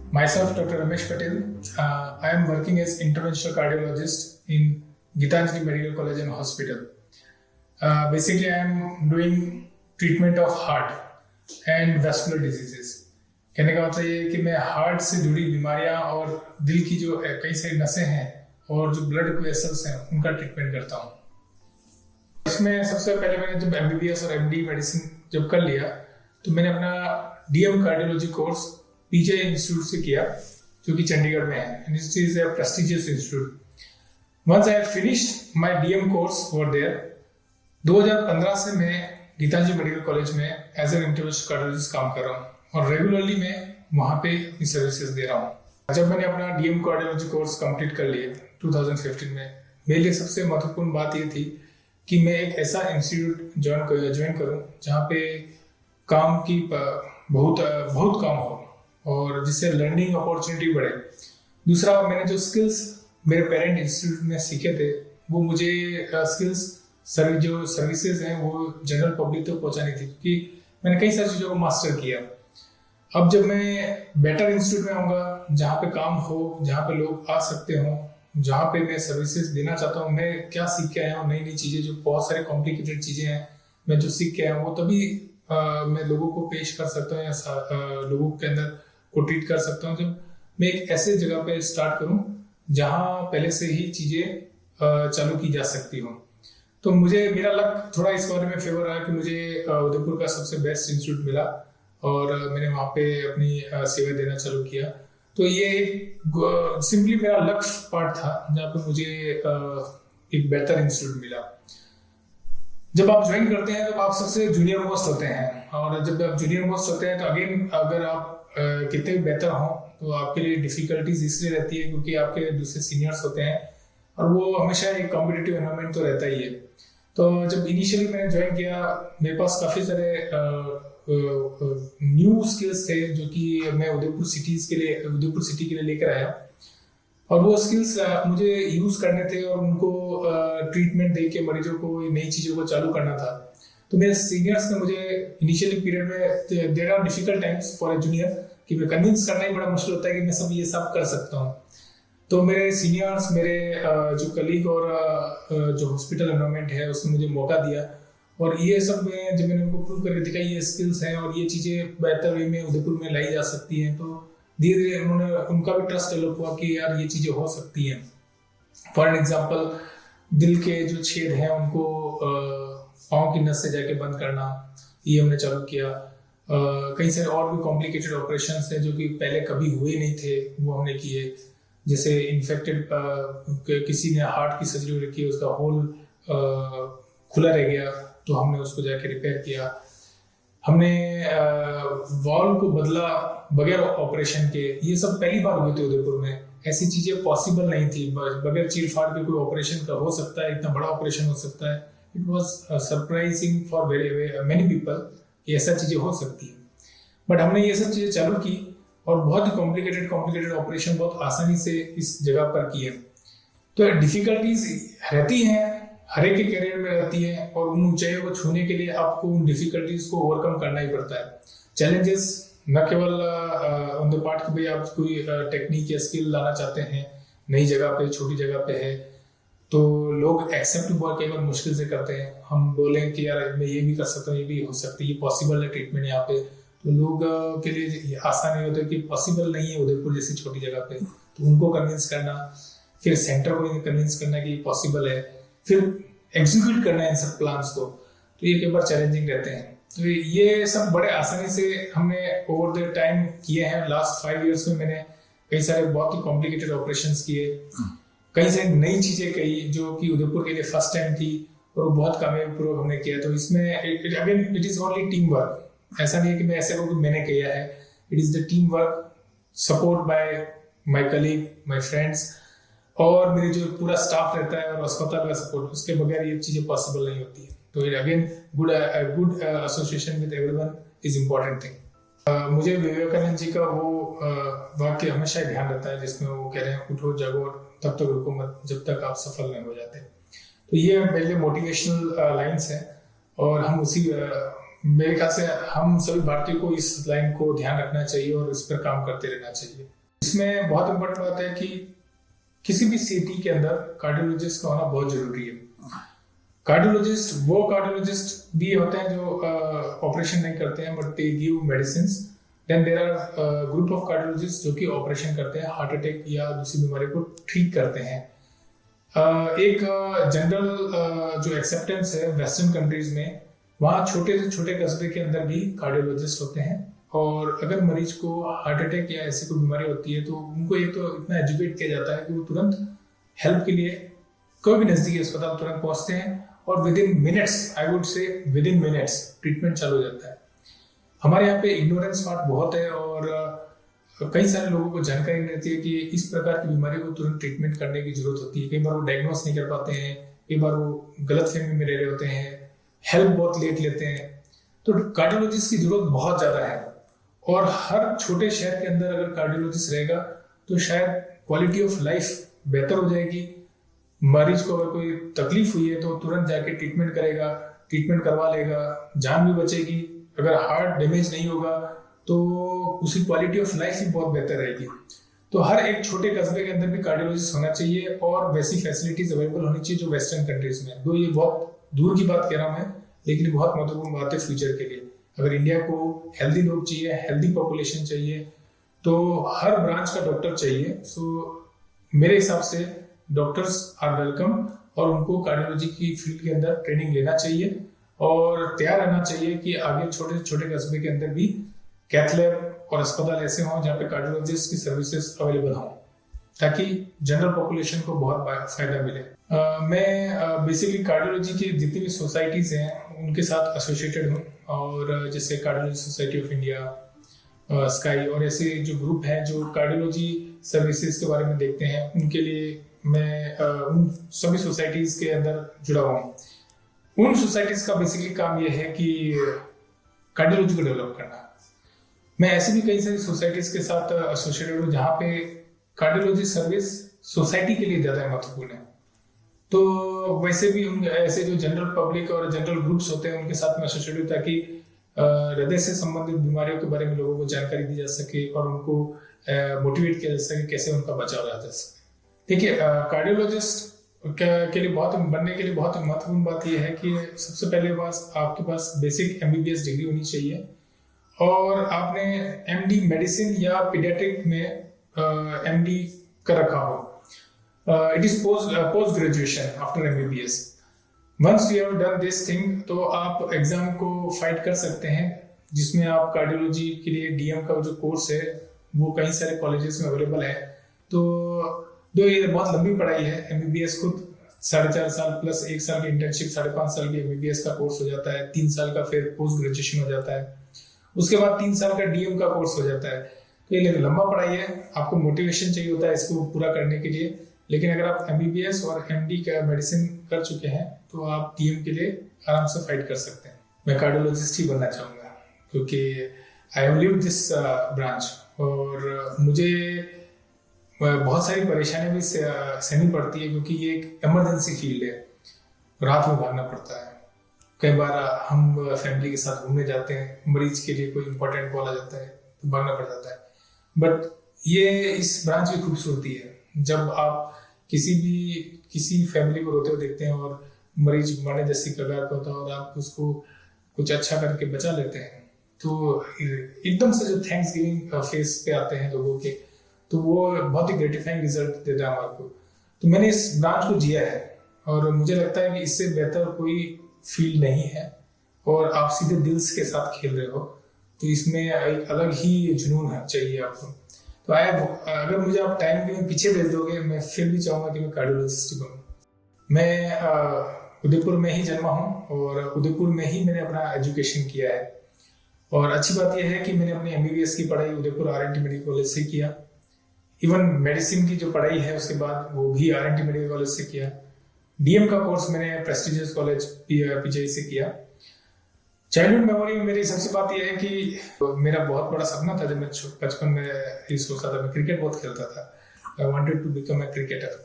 Myself, Dr. Ramesh Patel. I am working as interventional cardiologist in Gitanjali Medical College and Hospital. Basically, I am doing treatment of heart and vascular diseases. कहने का मतलब ये है कि मैं heart से जुड़ी बीमारियां और दिल की जो कई सारी नसें हैं और जो ब्लड वेसल्स हैं उनका ट्रीटमेंट करता हूँ। इसमें सबसे पहले मैंने जब MBBS और MD मेडिसिन जब कर लिया तो मैंने अपना DM cardiology course PJ institute से किया जो कि चंडीगढ़ में है and it is a prestigious institute. Once I had finished my DM course over there, 2015 से मैं गीतांजलि मेडिकल कॉलेज में एज एन इंटरवेंशनल कार्डियोलॉजिस्ट काम कर रहा हूँ और रेगुलरली मैं वहाँ पे अपनी सर्विसेज दे रहा हूँ। जब मैंने अपना DM कार्डियोलॉजी कोर्स कंप्लीट कर लिया 2015 में, मेरे लिए सबसे महत्वपूर्ण बात ये थी कि मैं एक ऐसा इंस्टीट्यूट ज्वाइन करूँ जहाँ पे काम की बहुत काम हो और जिससे लर्निंग अपॉर्चुनिटी बढ़े। दूसरा, मैंने जो स्किल्स मेरे पेरेंट इंस्टीट्यूट में सीखे थे वो मुझे स्किल्स जो सर्विसेज हैं वो जनरल पब्लिक तक पहुंचानी थी क्योंकि मैंने कई सारी चीज़ों को मास्टर किया। अब जब मैं बेटर इंस्टीट्यूट में आऊँगा जहाँ पे काम हो, जहाँ पे लोग आ सकते हों, जहाँ पे मैं सर्विसेज देना चाहता हूँ, मैं क्या सीख के आया हूँ, नई नई चीज़ें, जो बहुत सारे कॉम्प्लिकेटेड चीज़ें हैं मैं जो सीख के आया हूँ वो तभी मैं लोगों को पेश कर सकता हूँ या लोगों के अंदर को ट्रीट कर सकता हूँ जब मैं एक ऐसे जगह पे स्टार्ट करूँ जहाँ पहले से ही चीज़ें चालू की जा सकती हों। तो मुझे मेरा लक थोड़ा इस बारे में फेवर रहा कि मुझे उदयपुर का सबसे बेस्ट इंस्टीट्यूट मिला और मैंने वहाँ पे अपनी सेवा देना चालू किया। तो ये सिंपली मेरा लक पार्ट था जहाँ पे मुझे एक बेहतर इंस्टीट्यूट मिला। जब आप ज्वाइन करते हैं तो आप सबसे जूनियर मोस्ट होते हैं और जब आप जूनियर मोस्ट होते हैं तो अगेन अगर आप कितने भी बेहतर हों तो आपके लिए डिफिकल्टीज इसलिए रहती है क्योंकि आपके दूसरे सीनियर्स होते हैं और वो हमेशा एक कॉम्पिटिटिव एनवायरनमेंट तो रहता ही है। तो जब इनिशियली मैंने ज्वाइन किया मेरे पास काफ़ी सारे न्यू स्किल्स थे जो कि मैं उदयपुर सिटी के लिए लेकर आया और वो स्किल्स मुझे यूज़ करने थे और उनको ट्रीटमेंट दे के मरीजों को नई चीज़ों को चालू करना था। तो मेरे सीनियर्स ने मुझे इनिशियली पीरियड में there are difficult times for a junior कि मैं कन्विंस करना ही बड़ा मुश्किल होता है कि मैं ये सब कर सकता हूँ। तो मेरे सीनियर्स, मेरे जो कलीग और जो हॉस्पिटल एनवायरनमेंट है उसने मुझे मौका दिया और ये सब में जब मैंने उनको प्रूव करके दिखाई ये स्किल्स हैं और ये चीज़ें बेहतर वे में उदयपुर में लाई जा सकती हैं, तो धीरे धीरे उन्होंने उनका भी ट्रस्ट डेवलप हुआ कि यार ये चीज़ें हो सकती हैं। फॉर एग्जाम्पल दिल के जो छेद हैं उनको पाँव की नस से जाके बंद करना, ये हमने चालू किया। कई सारे और भी कॉम्प्लिकेटेड ऑपरेशंस हैं जो कि पहले कभी हुए नहीं थे, वो हमने किए। जैसे इन्फेक्टेड किसी ने हार्ट की सर्जरी रखी है, उसका होल खुला रह गया तो हमने उसको जाके रिपेयर किया। हमने वॉल्व को बदला बगैर ऑपरेशन के। ये सब पहली बार हुए थे उदयपुर में, ऐसी चीज़ें पॉसिबल नहीं थी। बगैर चीर फाड़ के कोई ऑपरेशन का हो सकता है, इतना बड़ा ऑपरेशन हो सकता है। It was surprising for many people कि ऐसा चीज़ें हो सकती है। बट हमने ये सब चीज़ें चालू की और बहुत ही कॉम्प्लिकेटेड ऑपरेशन बहुत आसानी से इस जगह पर किए। तो डिफिकल्टीज रहती हैं, हर एक के करियर में रहती है और उन ऊंचाइयों को छूने के लिए आपको उन डिफिकल्टीज को ओवरकम करना ही पड़ता है। चैलेंजेस न केवल ऑन द पार्ट कि भाई आप कोई टेक्निक या स्किल लाना चाहते हैं, नई जगह पे, छोटी जगह पे है, तो लोग एक्सेप्ट बहुत केवल मुश्किल से करते हैं। हम बोलें कि यार मैं ये भी कर सकता हूँ, ये भी हो सकता है, ये पॉसिबल है ट्रीटमेंट यहाँ पे, तो लोग के लिए आसान नहीं होता कि पॉसिबल नहीं है उदयपुर जैसी छोटी जगह पे। तो उनको कन्विंस करना, फिर सेंटर को कन्विंस करना कि पॉसिबल है, फिर एग्जीक्यूट करना है इन सब प्लान्स को, तो ये कई बार चैलेंजिंग रहते हैं। तो ये सब बड़े आसानी से हमने ओवर द टाइम किए हैं। लास्ट 5 years में मैंने कई सारे बहुत ही कॉम्प्लिकेटेड ऑपरेशंस किए, कई सारी नई चीजें कही जो कि उदयपुर के लिए फर्स्ट टाइम थी और वो बहुत कामयाबीपूर्वक हमने किया। तो इसमें again it is only team work. ऐसा नहीं है कि मैं ऐसे को मैंने किया है, it is the team work, support bye my colleague, my friends और मेरी जो पूरा स्टाफ रहता है और अस्पताल का सपोर्ट, उसके बगैर ये चीजें पॉसिबल नहीं होती है। तो again good association with everyone is important thing. मुझे विवेकानंद जी का वो वाक्य हमेशा ध्यान रहता है जिसमें वो कह रहे हैं, उठो जागो तब तक रुको मत जब तक आप सफल नहीं हो जाते। तो ये मेरे लिए मोटिवेशनल लाइन्स हैं और हम उसी मेरे ख्याल से हम सभी भारतीयों को इस लाइन को ध्यान रखना चाहिए और इस पर काम करते रहना चाहिए। इसमें बहुत इंपॉर्टेंट बात है कि किसी भी सिटी के अंदर कार्डियोलॉजिस्ट का होना बहुत जरूरी है। कार्डियोलॉजिस्ट भी होते हैं जो ऑपरेशन नहीं करते हैं, but they give medicine. Then there are group of cardiologist जो कि ऑपरेशन करते हैं, हार्ट अटैक या दूसरी बीमारी को ठीक करते हैं। एक जनरल जो एक्सेप्टेंस है वेस्टर्न कंट्रीज में, वहाँ छोटे से छोटे कस्बे के अंदर भी कार्डियोलॉजिस्ट होते हैं, और अगर मरीज को हार्ट अटैक या ऐसी कोई बीमारी होती है तो उनको एक तो इतना एजुकेट किया जाता है कि वो तुरंत हेल्प के लिए कोई भी नजदीकी अस्पताल तुरंत पहुंचते हैं, और with in minutes, I would say with in minutes treatment चालू हो जाता है। हमारे यहाँ पे इग्नोरेंस पार्ट बहुत है, और कई सारे लोगों को जानकारी नहीं रहती है कि इस प्रकार की बीमारी को तुरंत ट्रीटमेंट करने की जरूरत होती है। कई बार वो डायग्नोस नहीं कर पाते हैं, कई बार वो गलतफहमी में रह रहे होते हैं, हेल्प बहुत लेट लेते हैं। तो कार्डियोलॉजिस्ट की जरूरत बहुत ज्यादा है, और हर छोटे शहर के अंदर अगर कार्डियोलॉजिस्ट रहेगा तो शायद क्वालिटी ऑफ लाइफ बेहतर हो जाएगी। मरीज को अगर कोई तकलीफ हुई है तो तुरंत जाके ट्रीटमेंट करेगा, ट्रीटमेंट करवा लेगा, जान भी बचेगी। अगर हार्ट डैमेज नहीं होगा तो उसकी क्वालिटी ऑफ लाइफ भी बहुत बेहतर रहेगी। तो हर एक छोटे कस्बे के अंदर भी कार्डियोलॉजिस्ट होना चाहिए, और वैसी फैसिलिटीज अवेलेबल होनी चाहिए जो वेस्टर्न कंट्रीज में। तो ये बहुत दूर की बात कह रहा हूँ मैं, लेकिन ये बहुत महत्वपूर्ण बात है फ्यूचर के लिए। अगर इंडिया को हेल्दी लोग चाहिए, हेल्दी पॉपुलेशन चाहिए, तो हर ब्रांच का डॉक्टर चाहिए। सो मेरे हिसाब से डॉक्टर्स आर वेलकम, और उनको कार्डियोलॉजी की फील्ड के अंदर ट्रेनिंग लेना चाहिए, और तैयार रहना चाहिए कि आगे छोटे छोटे कस्बे के अंदर भी कैथ लैब और अस्पताल ऐसे हों जहाँ पे कार्डियोलॉजिस्ट की सर्विसेज अवेलेबल हों, ताकि जनरल पॉपुलेशन को बहुत फायदा मिले। मैं बेसिकली कार्डियोलॉजी की जितनी भी सोसाइटीज हैं उनके साथ एसोसिएटेड हूँ, और जैसे cardiology society of India, sky, और ऐसे जो ग्रुप हैं जो कार्डियोलॉजी सर्विसेज के बारे में देखते हैं, उनके लिए मैं उन सभी सोसाइटीज के अंदर जुड़ा हुआ हूँ। उन सोसाइटीज का बेसिकली काम यह है कि कार्डियोलॉजी को डेवलप करना। मैं ऐसे भी कई सारी सोसाइटीज के साथ एसोसिएटेड हूँ जहाँ पे कार्डियोलॉजी सर्विस सोसाइटी के लिए ज्यादा महत्वपूर्ण है। तो वैसे भी ऐसे जो जनरल पब्लिक और जनरल ग्रुप्स होते हैं उनके साथ में एसोसिएटेड हूँ, ताकि हृदय से संबंधित बीमारियों के बारे में लोगों को जानकारी दी जा सके, और उनको मोटिवेट किया जा सके कैसे उनका बचाव रहा जा सके। देखिए, कार्डियोलॉजिस्ट के लिए बनने के लिए बहुत महत्वपूर्ण बात यह है कि सबसे पहले आपके पास बेसिक MBBS डिग्री होनी चाहिए, और आपने MD मेडिसिन या पीडियाट्रिक में MD कर रखा हो। It is post graduation after MBBS। Once you have done this thing, तो आप एग्जाम को फाइट कर सकते हैं, जिसमें आप कार्डियोलॉजी के लिए DM का जो कोर्स है वो कई सारे कॉलेजेस में अवेलेबल है। तो ये बहुत लंबी पढ़ाई है। MBBS खुद 4.5 साल प्लस 1 साल की इंटर्नशिप, 5.5 साल की MBBS का कोर्स हो जाता है, 3 साल का फिर पोस्ट ग्रेजुएशन हो जाता है, उसके बाद 3 साल का DM का कोर्स हो जाता है। तो ये लंबा पढ़ाई है, आपको मोटिवेशन चाहिए होता है इसको पूरा करने के लिए। लेकिन अगर आप MBBS और MD का मेडिसिन कर चुके हैं तो आप DM के लिए आराम से फाइट कर सकते हैं। मैं कार्डियोलॉजिस्ट ही बनना चाहूँगा, क्योंकि I have lived this branch, और मुझे बहुत सारी परेशानियां भी सहनी पड़ती है, क्योंकि ये एक इमरजेंसी फील्ड है, रात में भागना पड़ता है। कई बार हम फैमिली के साथ घूमने जाते हैं, मरीज के लिए कोई इंपॉर्टेंट कॉल आ जाता है तो भागना पड़ जाता है। बट ये इस ब्रांच की खूबसूरती है, जब आप किसी फैमिली को रोते हुए देखते हैं और मरीज मरने जैसी कगार पर होता है और आप उसको कुछ अच्छा करके बचा लेते हैं, तो एकदम से जो थैंक्स गिविंग फेस पे आते हैं लोगों के, तो वो बहुत ही ग्रेटिफाइंग रिजल्ट देता है हमारे को। तो मैंने इस ब्रांच को जिया है, और मुझे लगता है कि इससे बेहतर कोई फील्ड नहीं है, और आप सीधे दिल्स के साथ खेल रहे हो, तो इसमें एक अलग ही जुनून चाहिए आपको। तो अगर मुझे आप टाइम के पीछे भेज दोगे, मैं फिर भी चाहूंगा कि मैं कार्डियोलॉजिस्ट बनूं। मैं उदयपुर में ही जन्मा हूं, और उदयपुर में ही मैंने अपना एजुकेशन किया है। और अच्छी बात यह है कि मैंने अपनी MBBS की पढ़ाई उदयपुर RNT मेडिकल कॉलेज से किया। इवन मेडिसिन की जो पढ़ाई है उसके बाद वो भी RNT मेडिकल कॉलेज से किया। DM का कोर्स मैंने प्रेस्टिजियस कॉलेज PJI से किया। चाइल्डहुड मेमोरी में मेरी सबसे बात यह है कि मेरा बहुत बड़ा सपना था, जब मैं बचपन में ये सोचता था, मैं क्रिकेट बहुत खेलता था, I wanted to become a cricketer.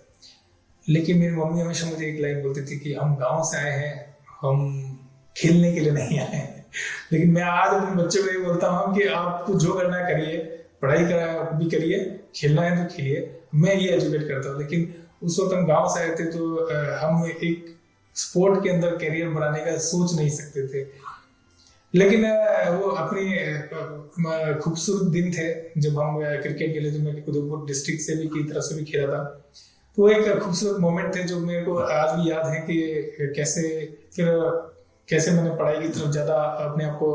लेकिन मेरी मम्मी हमेशा मुझे एक लाइन बोलती थी कि हम गांव से आए हैं, हम खेलने के लिए नहीं आए हैं। लेकिन मैं आज अपने बच्चों को ये बोलता हूँ कि आपको जो करना करिए, पढ़ाई करा भी करिए, खेलना है तो खेलिए, मैं ये एजुकेट करता हूँ। लेकिन उस वक्त हम गाँव से आए थे तो हम एक स्पोर्ट के अंदर करियर बनाने का सोच नहीं सकते थे। लेकिन वो अपनी खूबसूरत दिन थे जब हम क्रिकेट खेले, जो मैं उदयपुर डिस्ट्रिक्ट से भी की तरफ से भी खेला था। तो एक खूबसूरत मोमेंट थे जो मेरे को आज भी याद है कि कैसे मैंने पढ़ाई की तरफ ज़्यादा अपने आप को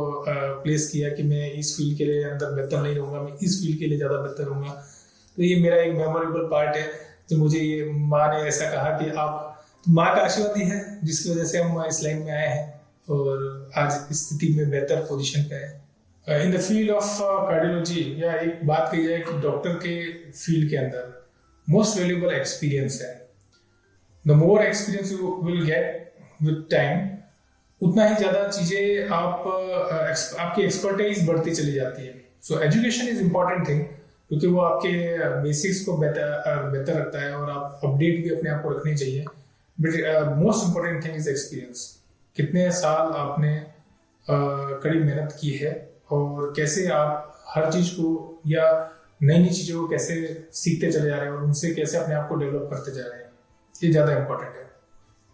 प्लेस किया कि मैं इस फील्ड के लिए अंदर बेहतर नहीं रहूँगा, मैं इस फील्ड के लिए ज़्यादा बेहतर रहूँगा। तो ये मेरा एक मेमोरेबल पार्ट है जो मुझे ये माँ ने ऐसा कहा कि आप, माँ का आशीर्वाद ही है जिसकी वजह से हम इस लाइन में आए हैं और आज इस स्थिति में बेहतर पोजीशन पे है। In the field of cardiology, या एक बात कही जाए कि डॉक्टर के फील्ड के अंदर मोस्ट वैल्यूएबल एक्सपीरियंस है। The more experience you will get with time, उतना ही ज़्यादा चीज़ें आपकी एक्सपर्टाइज बढ़ती चली जाती है। So education is important thing, क्योंकि वो आपके बेसिक्स को बेहतर रखता है और आप अपडेट भी अपने आप को रखनी चाहिए। But most important thing is experience. कितने साल आपने कड़ी मेहनत की है और कैसे आप हर चीज़ को या नई नई चीज़ों को कैसे सीखते चले जा रहे हैं और उनसे कैसे अपने आप को डेवलप करते जा रहे हैं, ये ज़्यादा इम्पोर्टेंट है।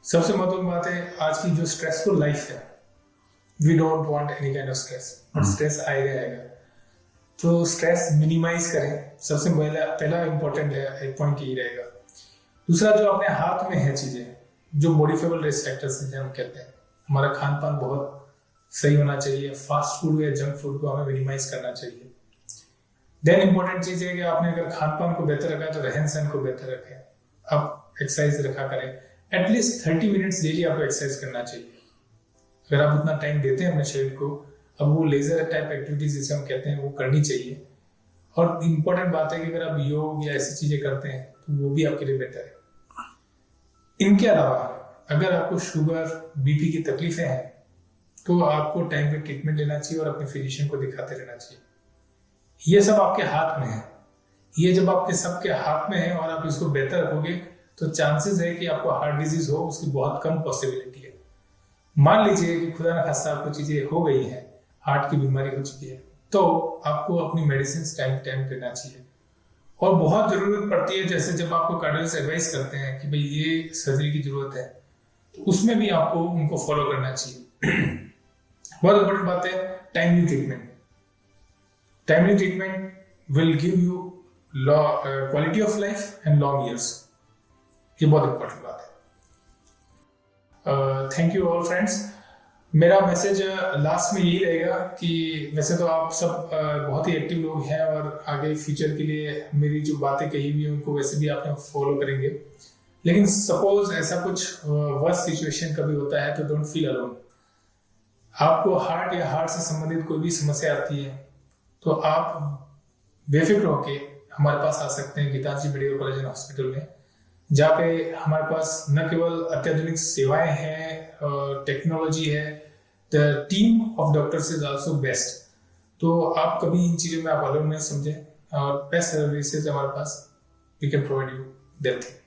सबसे महत्वपूर्ण बात है आज की जो स्ट्रेसफुल लाइफ है, we don't want any kind of stress, but stress आएगा। तो स्ट्रेस मिनिमाइज करें, सबसे पहला इम्पोर्टेंट है पॉइंट यही रहेगा। दूसरा, जो अपने हाथ में है चीज़ें, जो मॉडिफाइबल रिस्क फैक्टर्स जिसे हम कहते हैं, हमारा खान पान बहुत सही होना चाहिए। फास्ट फूड या जंक फूड को हमें मिनिमाइज करना चाहिए। देन इम्पोर्टेंट चीज़ है कि आपने अगर खान पान को बेहतर रखा है तो रहन सहन को बेहतर रखें। आप एक्सरसाइज रखा करें, एटलीस्ट 30 मिनट्स डेली आपको एक्सरसाइज करना चाहिए। अगर आप उतना टाइम देते हैं अपने शरीर को, अब वो लेजर टाइप एक्टिविटीज जिसे हम कहते हैं वो करनी चाहिए। और इम्पोर्टेंट बात है कि अगर आप योग या ऐसी चीजें करते हैं तो वो भी आपके लिए बेहतर है। इनके अलावा अगर आपको शुगर, बीपी की तकलीफें हैं तो आपको टाइम पे ट्रीटमेंट लेना चाहिए और अपने फिजिशियन को दिखाते रहना चाहिए। ये सब आपके हाथ में है। ये जब आपके सबके हाथ में है और आप इसको बेहतर रखोगे तो चांसेस है कि आपको हार्ट डिजीज हो उसकी बहुत कम पॉसिबिलिटी है। मान लीजिए कि खुदा न खास्ता आपको चीजें हो गई हैं, हार्ट की बीमारी हो चुकी है, तो आपको अपनी मेडिसिन टाइम लेना चाहिए। और बहुत जरूरत पड़ती है, जैसे जब आपको कार्डियोलॉजिस्ट एडवाइस करते हैं कि भाई ये सर्जरी की जरूरत है, तो उसमें भी आपको उनको फॉलो करना चाहिए। बहुत इंपॉर्टेंट बात है timely treatment. Timely treatment will give you quality of life and long years. ये बहुत इंपॉर्टेंट बात है। Thank you all friends. मेरा मैसेज लास्ट में यही रहेगा कि वैसे तो आप सब बहुत ही एक्टिव लोग हैं और आगे फ्यूचर के लिए मेरी जो बातें कही हुई हैं उनको वैसे भी आपने फॉलो करेंगे। लेकिन सपोज ऐसा कुछ वर्स्ट सिचुएशन कभी होता है तो डोंट फील अलोन। आपको हार्ट या हार्ट से संबंधित कोई भी समस्या आती है तो आप बेफिक्र होके हमारे पास आ सकते हैं Geetanjali medical college and hospital में, जहाँ पे हमारे पास न केवल अत्याधुनिक सेवाएं हैं, टेक्नोलॉजी है, the team of doctors is also best. तो आप कभी इन चीज़ों में आप अलोन नहीं समझें और बेस्ट सर्विसेज हमारे पास, we can provide you that thing.